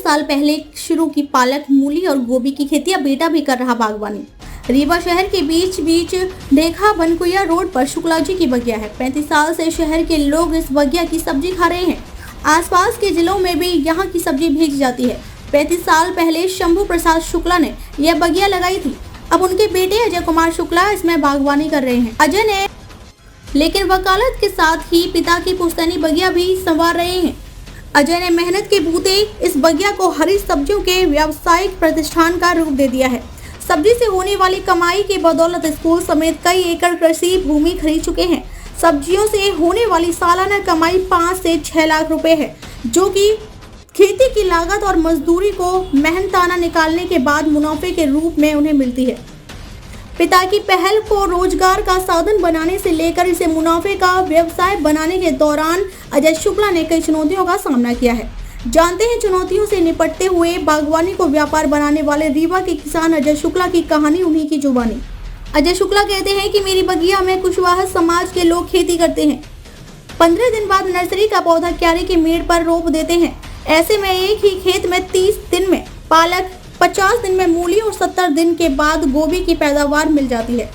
साल पहले शुरू की पालक, मूली और गोभी की खेती अब बेटा भी कर रहा बागवानी। रीवा शहर के बीच देखा बनकुइया रोड पर शुक्ला जी की बगिया है। 35 साल से शहर के लोग इस बगिया की सब्जी खा रहे हैं। आसपास के जिलों में भी यहाँ की सब्जी भेजी जाती है। 35 साल पहले शंभू प्रसाद शुक्ला ने यह बगिया लगाई थी। अब उनके बेटे अजय कुमार शुक्ला इसमें बागवानी कर रहे हैं। अजय ने लेकिन वकालत के साथ ही पिता की पुश्तैनी बगिया भी संवार रहे हैं। अजय ने मेहनत के बूते इस बगिया को हरी सब्जियों के व्यावसायिक प्रतिष्ठान का रूप दे दिया है। सब्जी से होने वाली कमाई की बदौलत स्कूल समेत कई एकड़ कृषि भूमि खरीद चुके हैं। सब्जियों से होने वाली सालाना कमाई 5 से 6 लाख रुपए है, जो कि खेती की लागत और मजदूरी को मेहनताना निकालने के बाद मुनाफे के रूप में उन्हें मिलती है। पिता की पहल को रोजगार का साधन बनाने से लेकर इसे मुनाफे का व्यवसाय बनाने के दौरान अजय शुक्ला ने कई चुनौतियों का सामना किया है। जानते हैं चुनौतियों से निपटते हुए बागवानी को व्यापार बनाने वाले रीवा के किसान अजय शुक्ला की कहानी, उन्हीं की जुबानी। अजय शुक्ला कहते हैं कि मेरी बगिया में कुशवाहा समाज के लोग खेती करते हैं। 15 दिन बाद नर्सरी का पौधा क्यारी के मेड़ पर रोप देते हैं। ऐसे में एक ही खेत में 30 दिन में पालक, 50 दिन में मूली और 70 दिन के बाद गोभी की पैदावार मिल जाती है।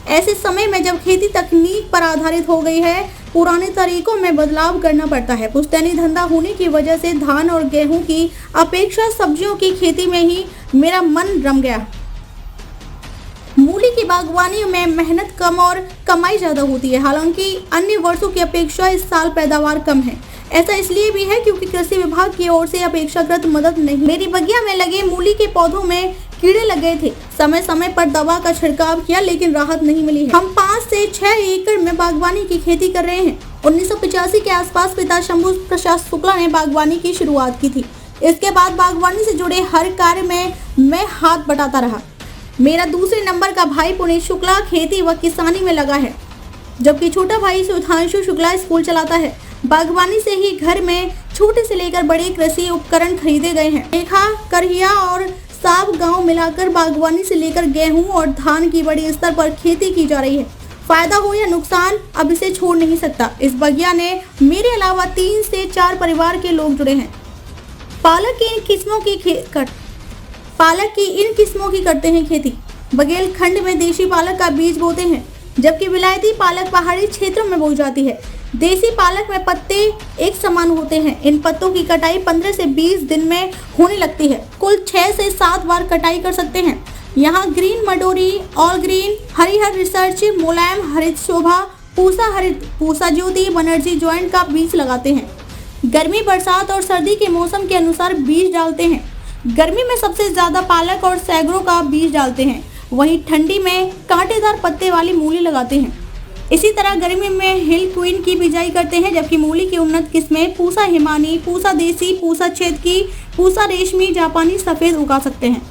ऐसे समय में जब खेती तकनीक पर आधारित हो गई है, पुराने तरीकों में बदलाव करना पड़ता है। पुश्तैनी धंधा होने की वजह से धान और गेहूं की अपेक्षा सब्जियों की खेती में ही मेरा मन रम गया। मूली की बागवानी में मेहनत कम और कमाई ज्यादा होती है। हालांकि अन्य वर्षों की अपेक्षा इस साल पैदावार कम है। ऐसा इसलिए भी है क्योंकि कृषि विभाग की ओर से अपेक्षाकृत मदद नहीं। मेरी बगिया में लगे मूली के पौधों में कीड़े लग गए थे। समय समय पर दवा का छिड़काव किया, लेकिन राहत नहीं मिली है। हम 5 से 6 एकड़ में बागवानी की खेती कर रहे हैं। 1985 के आसपास पिता शंभू प्रसाद शुक्ला ने बागवानी की शुरुआत की थी। इसके बाद बागवानी से जुड़े हर कार्य में मैं हाथ बटाता रहा। मेरा दूसरे नंबर का भाई पुनीत शुक्ला खेती व किसानी में लगा है, जबकि छोटा भाई सुधांशु शुक्ला स्कूल चलाता है। बागवानी से ही घर में छोटे से लेकर बड़े कृषि उपकरण खरीदे गए हैं। देखा करहिया और साब गांव मिलाकर बागवानी से लेकर गेहूं और धान की बड़ी स्तर पर खेती की जा रही है। फायदा हो या नुकसान, अब इसे छोड़ नहीं सकता। इस बगिया ने मेरे अलावा 3 से 4 परिवार के लोग जुड़े हैं। पालक की इन किस्मों की करते हैं खेती। बघेल खंड में देशी पालक का बीज बोते हैं, जबकि विलायती पालक पहाड़ी क्षेत्रों में बोई जाती है। देसी पालक में पत्ते एक समान होते हैं। इन पत्तों की कटाई 15 से 20 दिन में होने लगती है। कुल 6 से 7 बार कटाई कर सकते हैं। यहाँ ग्रीन मडोरी, ऑल ग्रीन, हरिहर रिसर्च, मुलायम हरित शोभा, पूसा हरित, पूसा ज्योति, बनर्जी जॉइंट का बीज लगाते हैं। गर्मी, बरसात और सर्दी के मौसम के अनुसार बीज डालते हैं। गर्मी में सबसे ज्यादा पालक और सैगरों का बीज डालते हैं। वहीं ठंडी में कांटेदार पत्ते वाली मूली लगाते हैं। इसी तरह गर्मी में हिल क्वीन की बिजाई करते हैं, जबकि मूली की उन्नत किस्में पूसा हिमानी, पूसा देसी, पूसा छेद की, पूसा रेशमी, जापानी सफेद उगा सकते हैं।